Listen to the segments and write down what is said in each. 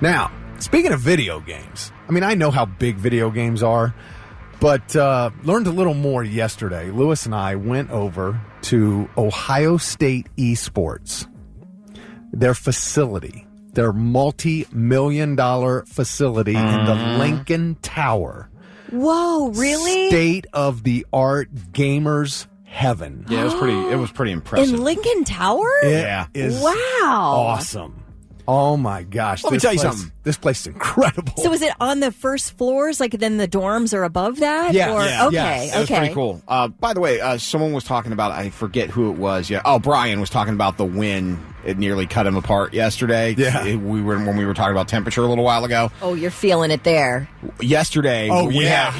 Now, speaking of video games, I mean, I know how big video games are, but learned a little more yesterday. Lewis and I went over to Ohio State ESports, their facility, their multi-million-dollar facility in the Lincoln Tower. Whoa, really? State-of-the-art gamers heaven. Yeah, it was pretty impressive. In Lincoln Tower? It is awesome. Oh my gosh. Let me tell you something. This place is incredible. So is it on the first floors, like then the dorms are above that? Yeah. Okay. It was pretty cool. By the way, someone was talking about, I forget who it was. Yeah. Oh, Brian was talking about the wind. It nearly cut him apart yesterday. Yeah. When we were talking about temperature a little while ago. Oh, you're feeling it there. Yesterday,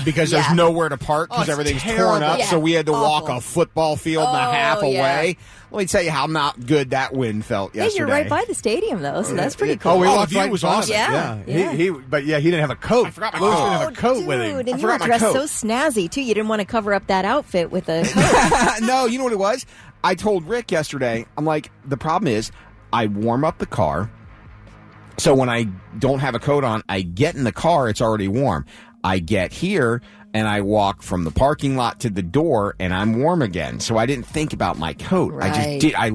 because there's nowhere to park because everything's torn up, so we had to walk a football field and a half away. Let me tell you how not good that wind felt yesterday. Hey, you're right by the stadium, though, so that's pretty cool. Oh, we walked the view right was in front awesome. of it. But he didn't have a coat. I forgot my Lewis coat. didn't have a coat with him. Dude, and you were dressed so snazzy, too. You didn't want to cover up that outfit with a coat. No, you know what it was? I told Rick yesterday, I'm like, the problem is I warm up the car, so when I don't have a coat on, I get in the car, it's already warm. I get here, and I walk from the parking lot to the door, and I'm warm again. So I didn't think about my coat. Right. I just did. I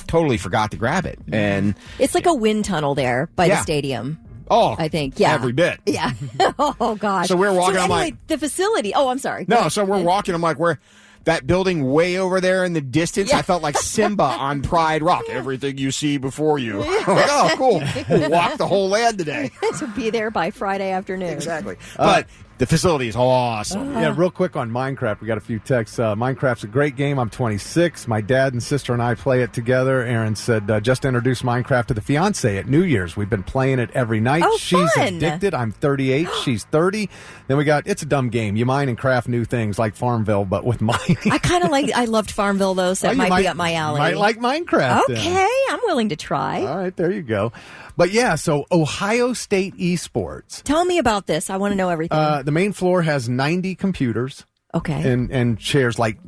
totally forgot to grab it. And it's like a wind tunnel there by the stadium. Oh, I think, yeah. Every bit. Yeah. Oh, gosh. So we're walking, So I'm anyway, like... the facility. Oh, I'm sorry. No, so we're walking, I'm like, we're... That building way over there in the distance, I felt like Simba on Pride Rock. Everything you see before you. I'm like, oh, cool. We'll walk the whole land today. To be there by Friday afternoon. Exactly. But the facility is awesome. Yeah, real quick on Minecraft. We got a few texts. Minecraft's a great game. I'm 26. My dad and sister and I play it together. Aaron said, just introduced Minecraft to the fiance at New Year's. We've been playing it every night. Oh, She's fun. addicted. I'm 38. She's 30. Then we got, it's a dumb game. You mine and craft new things like Farmville, but with mining. I loved Farmville, though, so that might be up my alley. Might like Minecraft. Okay, I'm willing to try. All right, there you go. But yeah, so Ohio State ESports. Tell me about this. I want to know everything. The main floor has 90 computers. Okay. And chairs like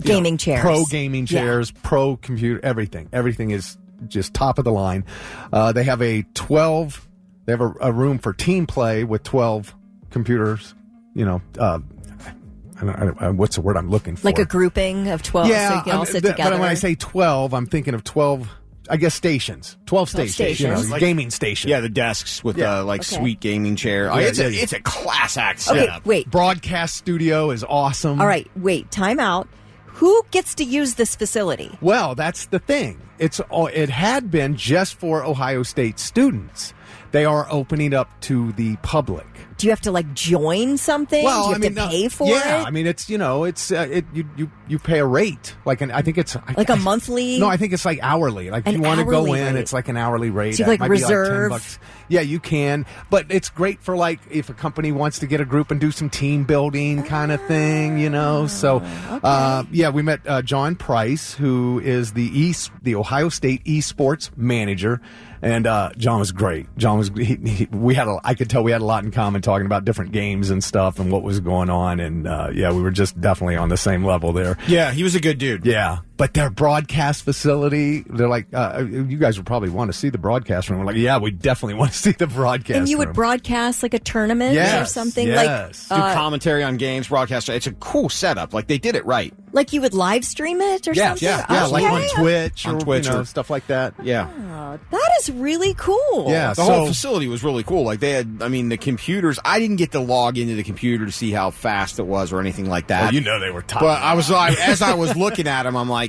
gaming chairs. Pro gaming chairs, pro computer, everything. Everything is just top of the line. They have a room for team play with 12 computers, what's the word I'm looking for? Like a grouping of 12 so you can all sit together. But when I say 12, I'm thinking of 12, I guess, stations. 12 stations. Gaming stations. Yeah, the desks with sweet gaming chair. It's a class act setup. Okay, wait. Broadcast studio is awesome. All right, wait, time out. Who gets to use this facility? Well, that's the thing. It had been just for Ohio State students. They are opening up to the public. Do you have to join something? Well, Do you have to pay for it? Yeah, I mean it's you pay a rate. I think it's a monthly. No, I think it's like hourly. Like if you want to go in, it's like an hourly rate. So you might reserve. Be like $10. Yeah, you can, but it's great for if a company wants to get a group and do some team building kind of thing, So, we met John Price, who is the Ohio State ESports manager. And John was great. John was I could tell we had a lot in common talking about different games and stuff and what was going on. And we were just definitely on the same level there. Yeah, he was a good dude. Yeah. But their broadcast facility, they're like, you guys would probably want to see the broadcast room. We're like, yeah, we definitely want to see the broadcast room. And you would broadcast a tournament or something? Yes. Do commentary on games, broadcast. It's a cool setup. They did it right. Like you would live stream it or something? Yeah, like on Twitch or stuff like that. Yeah. Oh, that is really cool. Yeah. The whole facility was really cool. They had, the computers. I didn't get to log into the computer to see how fast it was or anything like that. Well, they were top. But I was as I was looking at them, I'm like,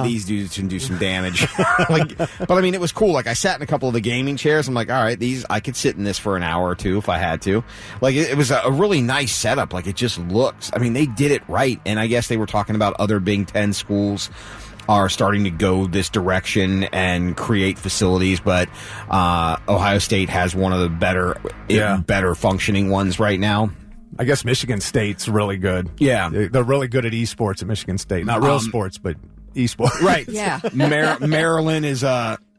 these dudes can do some damage. But it was cool. I sat in a couple of the gaming chairs. I'm like, all right, I could sit in this for an hour or two if I had to. It was a really nice setup. It just looks. They did it right. And I guess they were talking about other Big Ten schools are starting to go this direction and create facilities, but Ohio State has one of the better functioning ones right now. I guess Michigan State's really good. Yeah. They're really good at esports at Michigan State. Not real sports, but esports. Right. Yeah. Maryland is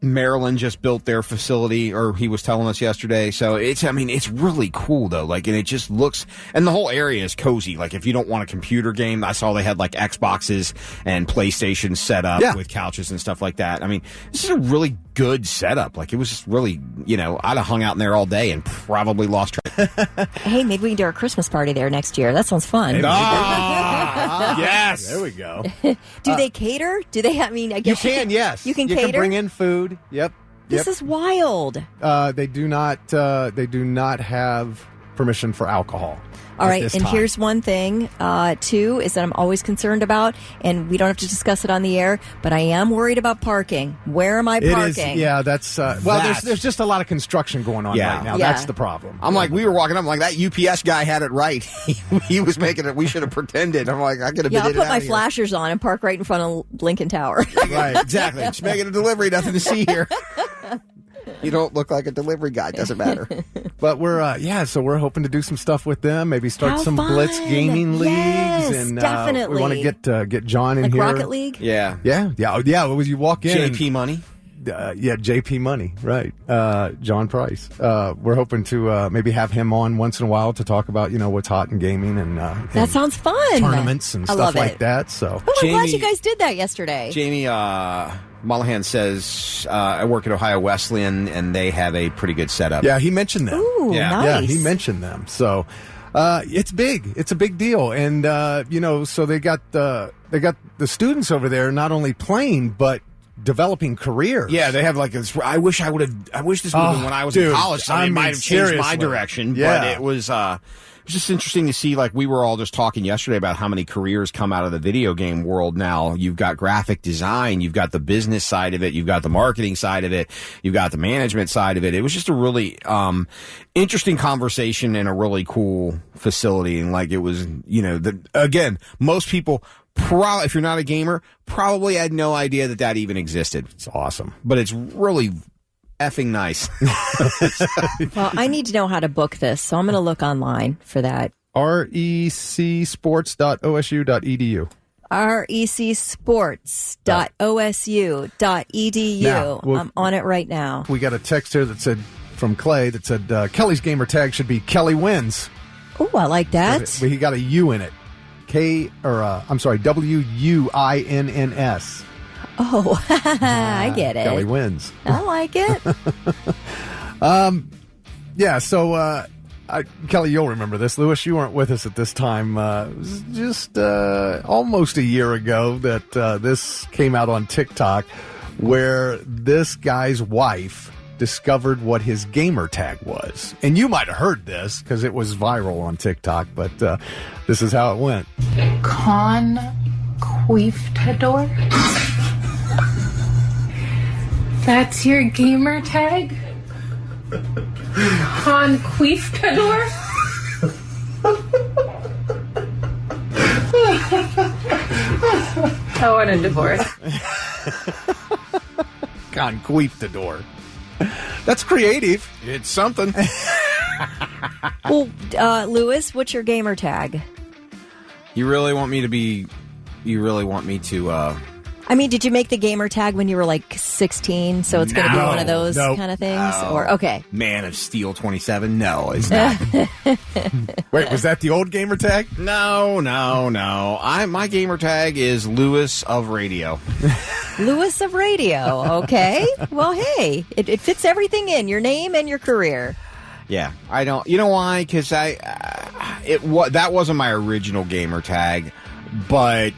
Maryland just built their facility, or he was telling us yesterday. So it's really cool though. Like, and it just looks, and the whole area is cozy. Like, if you don't want a computer game, I saw they had like Xboxes and PlayStation set up with couches and stuff like that. I mean, this is a really good setup. Like, it was just really, I'd have hung out in there all day and probably lost track. Hey, maybe we can do our Christmas party there next year. That sounds fun. Yes. There we go. Do they cater? Do they? I mean, I guess you can. Yes, you can You cater. can bring in food. Yep. This is wild. They do not. They do not have permission for alcohol. All right, and here's one thing, too, is that I'm always concerned about, and we don't have to discuss it on the air, but I am worried about parking. Where am I parking? That's there's just a lot of construction going on right now. Yeah. That's the problem. I'm like, we were walking up, I'm like, that UPS guy had it right. He was making it. We should have pretended. I'm like, I could have been. I'll put my flashers on and park right in front of Lincoln Tower. Right, exactly. Just making a delivery. Nothing to see here. You don't look like a delivery guy. Doesn't matter. But we're so we're hoping to do some stuff with them. Maybe start How some fun. Blitz gaming leagues, Yes, and definitely. we want to get John in Like here. Rocket League? Yeah. Yeah. You walk in. JP Money. JP Money, right? John Price. We're hoping to maybe have him on once in a while to talk about what's hot in gaming and That sounds fun. tournaments and I stuff love like it. that. So Oh, I'm glad you guys did that yesterday. Jamie Mullahan says, I work at Ohio Wesleyan, and they have a pretty good setup. yeah, he mentioned them. Ooh, Yeah. nice. Yeah, he mentioned them. So it's big. It's a big deal, and so they got the students over there not only playing but developing careers. Yeah, they have like this. I wish this would have been when I was in college. So it might have changed my direction. Yeah. But it was just interesting to see. Like, we were all just talking yesterday about how many careers come out of the video game world now. You've got graphic design, you've got the business side of it, you've got the marketing side of it, you've got the management side of it. It was just a really interesting conversation and a really cool facility. And like, it was, again, most people, probably, if you're not a gamer, probably had no idea that even existed. It's awesome. But it's really effing nice. Well, I need to know how to book this, so I'm going to look online for that. recsports.osu.edu. recsports.osu.edu. Now, I'm on it right now. We got a text here that said, from Clay, that said Kelly's gamer tag should be Kelly Wins. Oh, I like that. But he got a U in it. WUINNS. Oh, I get it. Kelly Wins. I like it. So Kelly, you'll remember this. Lewis, you weren't with us at this time. It was just almost a year ago that this came out on TikTok, where this guy's wife discovered what his gamer tag was. And you might have heard this because it was viral on TikTok, but this is how it went. Conquistador? That's your gamer tag? Conquistador? I want a divorce. Conquistador. That's creative. It's something. Well, Lewis, what's your gamer tag? You really want me to I mean, did you make the gamer tag when you were like 16? So it's going to be one of those kind of things? No. Or okay. Man of Steel 27? No, it's not. Wait, was that the old gamer tag? No. My gamer tag is Lewis of Radio. Lewis of Radio. Okay. Well, hey, it fits everything in, your name and your career. Yeah, I don't. You know why? Because that wasn't my original gamer tag, but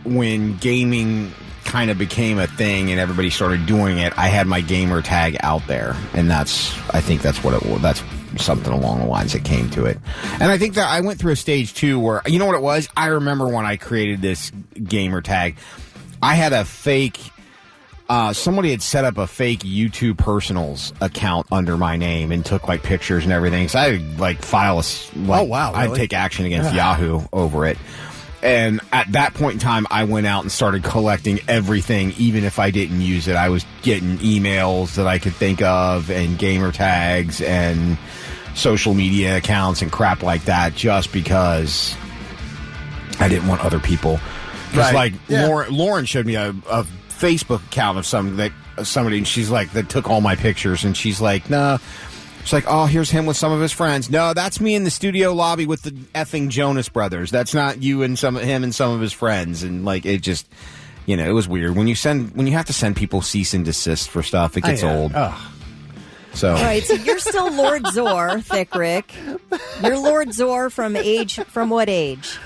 when gaming kind of became a thing and everybody started doing it, I had my gamer tag out there, and I think that's what it was. That's something along the lines that came to it. And I think that I went through a stage too where, you know what it was? I remember when I created this gamer tag, I had a fake. Somebody had set up a fake YouTube personals account under my name and took like pictures and everything. So I had like file Really? I'd take action against Yahoo over it. And at that point in time, I went out and started collecting everything, even if I didn't use it. I was getting emails that I could think of and gamer tags and social media accounts and crap like that, just because I didn't want other people. Because Lauren showed me a Facebook account of some that somebody, and she's like, that took all my pictures, and she's like, nah. She's like, oh, here's him with some of his friends. No, that's me in the studio lobby with the effing Jonas Brothers. That's not you and him and some of his friends. And like, it just, it was weird. When you have to send people cease and desist for stuff, it gets old. So. All right, so you're still Lord Zor, Thick Rick. You're Lord Zor from what age?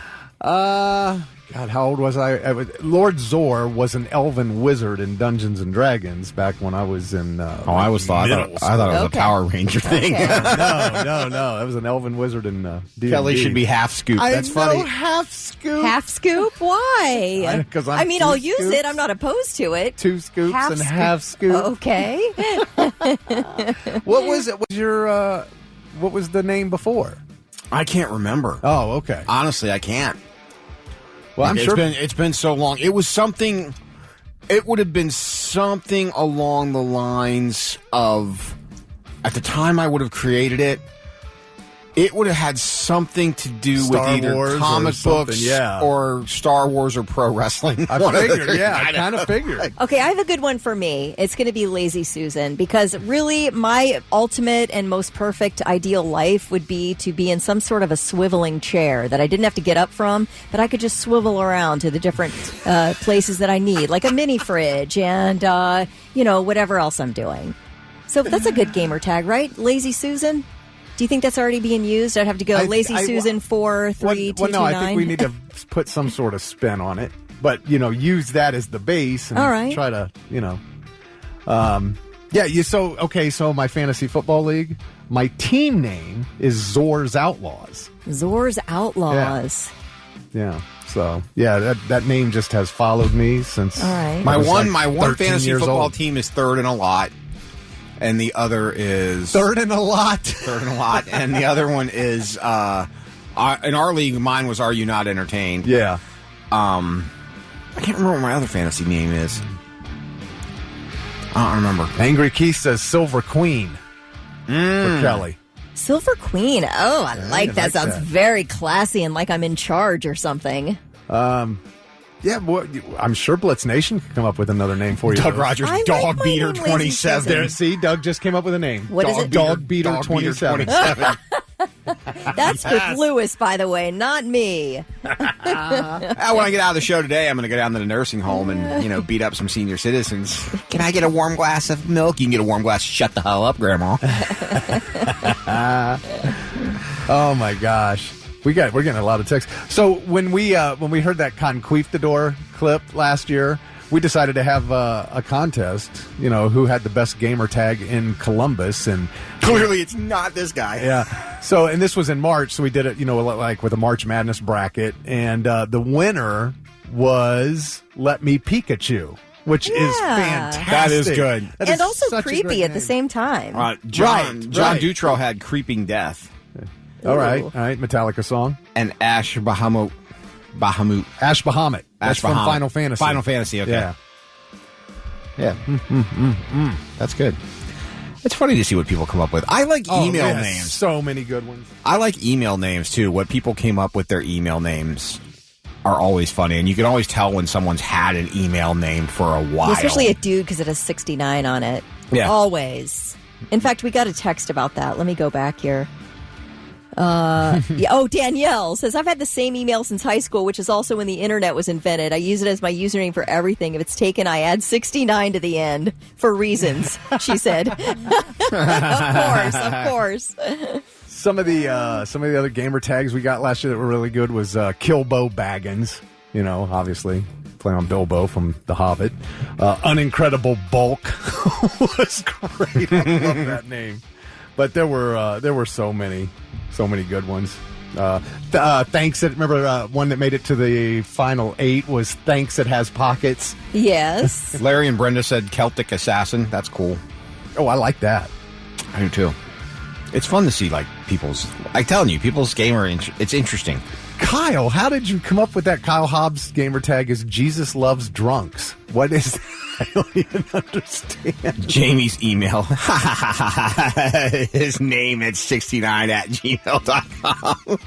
God, how old was I? Lord Zor was an elven wizard in Dungeons and Dragons back when I was in. I thought it was a Power Ranger thing. Okay. No. It was an elven wizard in D&D. Kelly should be half scoop. That's funny. Half scoop. Half scoop? Why? Because I'll use it. I'm not opposed to it. 2 scoops and half scoop. Okay. What was it? What was the name before? I can't remember. Oh, okay. Honestly, I can't. Well, I'm sure it's been so long. It was something. It would have been something along the lines of, at the time I would have created it, it would have had something to do Star with either Wars comic books or Star Wars or pro wrestling. I kind of figured. Okay, I have a good one for me. It's going to be Lazy Susan, because really my ultimate and most perfect ideal life would be to be in some sort of a swiveling chair that I didn't have to get up from, but I could just swivel around to the different places that I need, like a mini fridge and, whatever else I'm doing. So that's a good gamer tag, right? Lazy Susan? Do you think that's already being used? I'd have to go Lazy Susan 43229. No, I think we need to put some sort of spin on it. But, use that as the base and try to, So my fantasy football league, my team name is Zor's Outlaws. Zor's Outlaws. Yeah. So, that name just has followed me since. All right. My one fantasy football team is third in a lot. And the other is... Third in a lot. And the other one is... in our league, mine was Are You Not Entertained? Yeah. I can't remember what my other fantasy name is. I don't remember. Angry Keith says Silver Queen for Kelly. Silver Queen. Oh, I like that. Sounds very classy and like I'm in charge or something. Yeah, well, I'm sure Blitznation could come up with another name for you. Doug Rogers, Dog Beater 27. There, see, Doug just came up with a name. What is it? Dog Beater 27. That's with Lewis, by the way, not me. When I get out of the show today, I'm going to go down to the nursing home and, beat up some senior citizens. Can I get a warm glass of milk? You can get a warm glass. Shut the hell up, Grandma. Oh, my gosh. We're getting a lot of texts. So when we heard that Conquistador clip last year, we decided to have a contest. Who had the best gamer tag in Columbus, and clearly it's not this guy. Yeah. So and this was in March, so we did it, like with a March Madness bracket, and the winner was Let Me Pikachu, which is fantastic. That is good, and also creepy at the same time. John Dutrow had Creeping Death. All right. Metallica song. And Ash Bahamut. Ash Bahamut. That's from Final Fantasy. Final Fantasy, okay. Yeah. That's good. It's funny to see what people come up with. I like email names. So many good ones. I like email names, too. What people came up with their email names are always funny. And you can always tell when someone's had an email name for a while. Especially a dude, because it has 69 on it. Yeah. Always. In fact, we got a text about that. Let me go back here. Danielle says, I've had the same email since high school, which is also when the internet was invented. I use it as my username for everything. If it's taken, I add 69 to the end for reasons, she said. Of course. Some of the other gamer tags we got last year that were really good was Kilbo Baggins, obviously playing on Bilbo from The Hobbit. Unincredible Bulk was great. I love that name. But there were so many good ones. Thanks. Remember one that made it to the final 8 was Thanks It Has Pockets. Yes. Larry and Brenda said Celtic Assassin. That's cool. Oh, I like that. I do too. It's fun to see people's gamer. It's interesting. Kyle, how did you come up with that? Kyle Hobbs gamer tag is Jesus Loves Drunks. What is that? I don't even understand. Jamie's email. His name at 69@gmail.com.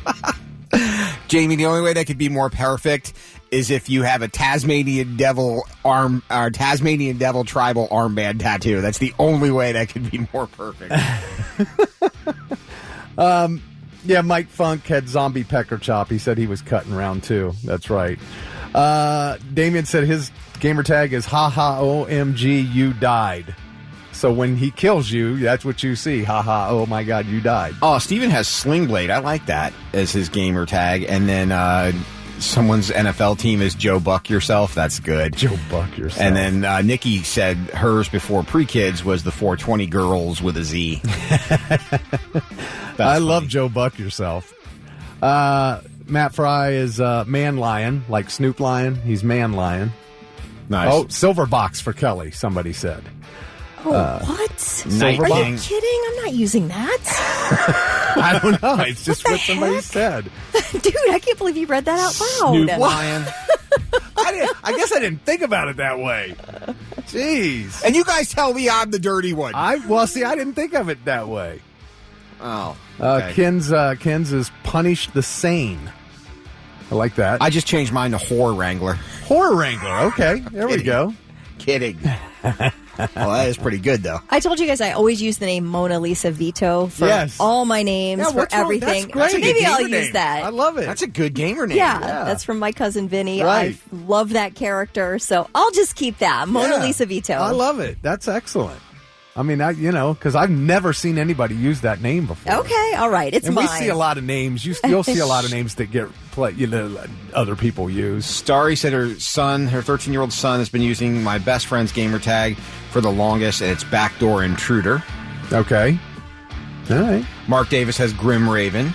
Jamie, the only way that could be more perfect is if you have a Tasmanian Devil Tasmanian Devil tribal armband tattoo. That's the only way that could be more perfect. Yeah, Mike Funk had zombie pecker chop. He said he was cutting round 2. That's right. Damien said his gamer tag is haha OMG you died. So when he kills you, that's what you see. Haha, oh my God, you died. Oh, Steven has Sling Blade. I like that as his gamer tag. And then someone's NFL team is Joe Buck Yourself. That's good. Joe Buck Yourself. And then Nikki said hers before pre-kids was the 420 Girls with a Z. I love Joe Buck Yourself. Matt Fry is Man Lion, like Snoop Lion. He's Man Lion. Nice. Oh, silver box for Kelly, somebody said. Oh, what? Night Are King. you kidding? I'm not using that. I don't know. It's just what somebody heck? said. Dude, I can't believe you read that out loud. Snoop Lion. I guess I didn't think about it that way. Jeez. And you guys tell me I'm the dirty one. I didn't think of it that way. Oh. Okay. Ken's is Punish the Sane. I like that. I just changed mine to Whore Wrangler. Horror Wrangler. Okay, there we go. Kidding. Well, that is pretty good, though. I told you guys I always use the name Mona Lisa Vito for Yes. all my names, Yeah, for what's wrong? everything. That's great. Maybe That's a I'll gamer use name. that. I love it. That's a good gamer name. Yeah, Yeah. that's from my cousin Vinny. Right. I love that character, so I'll just keep that. Mona Yeah. Lisa Vito. I love it. That's excellent. I mean, because I've never seen anybody use that name before. Okay, all right, it's And mine. we see a lot of names. You'll see a lot of names that get other people use. Starry said her 13-year-old son, has been using my best friend's gamer tag for the longest, and it's Backdoor Intruder. Okay. All right. Mark Davis has Grim Raven.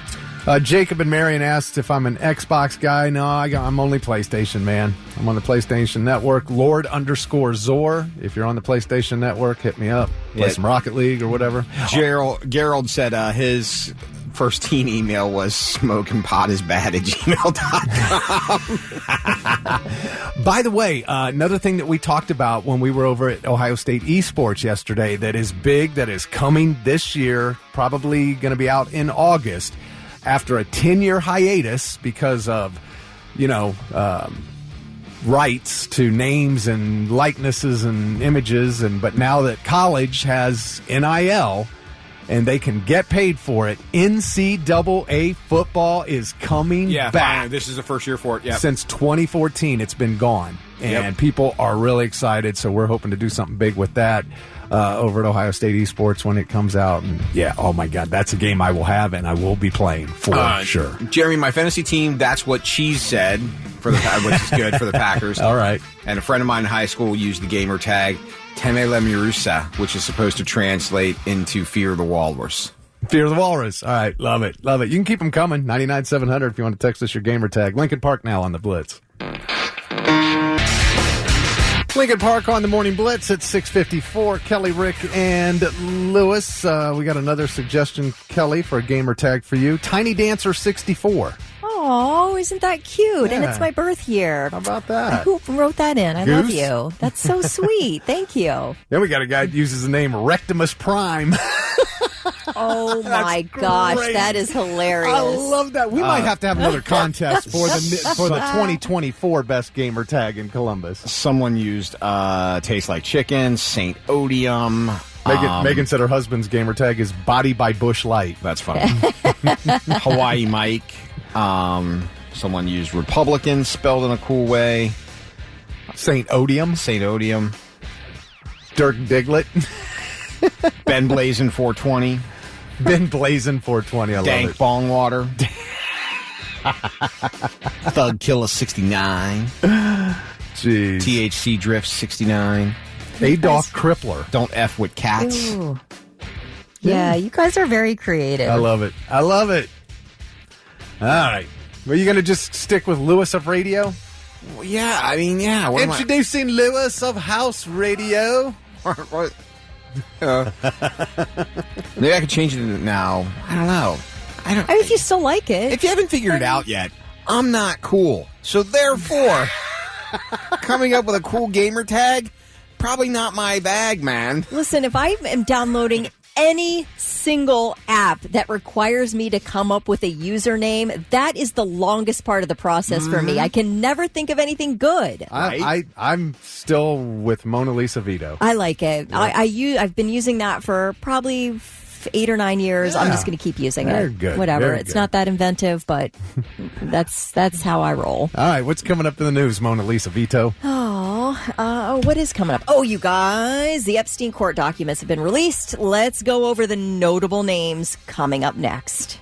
Jacob and Marion asked if I'm an Xbox guy. No, I'm only PlayStation, man. I'm on the PlayStation Network. Lord_Zor. If you're on the PlayStation Network, hit me up. Play some Rocket League or whatever. Gerald said his first teen email was smoking pot is bad at gmail.com. By the way, another thing that we talked about when we were over at Ohio State ESports yesterday that is big, that is coming this year, probably going to be out in August, after a 10-year hiatus because of, rights to names and likenesses and images, but now that college has NIL and they can get paid for it, NCAA football is coming back. Finally, this is the first year for it. Yeah. Since 2014, it's been gone, and people are really excited, so we're hoping to do something big with that over at Ohio State ESports when it comes out. And oh my God, that's a game I will have and I will be playing for sure. Jeremy, my fantasy team, that's what Cheese said, which is good for the Packers. All right. And a friend of mine in high school used the gamer tag Temele Mirusa, which is supposed to translate into Fear the Walrus. Fear the Walrus. All right. Love it. Love it. You can keep them coming. 99-700 if you want to text us your gamer tag. Lincoln Park now on the Blitz. Lincoln Park on the Morning Blitz at 6:54. Kelly, Rick, and Lewis. We got another suggestion, Kelly, for a gamer tag for you. Tiny Dancer 64. Oh, isn't that cute? And Yeah. it's my birth year. How about that? Who wrote that in? I love Goose? you. That's so sweet. Thank you. Then we got a guy that uses the name Rectimus Prime. Oh my gosh, great. that is hilarious. I love that. We might have to have another contest for the 2024 best gamer tag in Columbus. Someone used Tastes Like Chicken, Saint Odium. Megan said her husband's gamer tag is Body by Bush Light. That's funny. Hawaii Mike. Someone used Republican, spelled in a cool way. Saint Odium. Saint Odium. Dirk Diglett. Ben Blazin 420. Ben Blazin 420. I love Dank it. Bong Water. Thug Killer 69. Jeez. THC Drift 69. Adolf Crippler. Don't F with cats. Ooh. Yeah, you guys are very creative. I love it. I love it. All right. Were you going to just stick with Lewis of Radio? Well, yeah, I mean, yeah. What am I- Introducing Lewis of House Radio. What? Maybe I could change it now. I don't know. I mean, if you still like it. If you haven't figured it out yet, I'm not cool. So therefore, coming up with a cool gamer tag, probably not my bag, man. Listen, if I am downloading any single app that requires me to come up with a username, that is the longest part of the process for me. I can never think of anything good. I'm still with Mona Lisa Vito. I like it. I've been using that for probably 8 or 9 years. I'm just going to keep using Very it. good. Whatever. Very It's good. not that inventive, but that's how I roll. All right, what's coming up in the news, Mona Lisa Vito? What is coming up? Oh, you guys, the Epstein court documents have been released. Let's go over the notable names coming up next.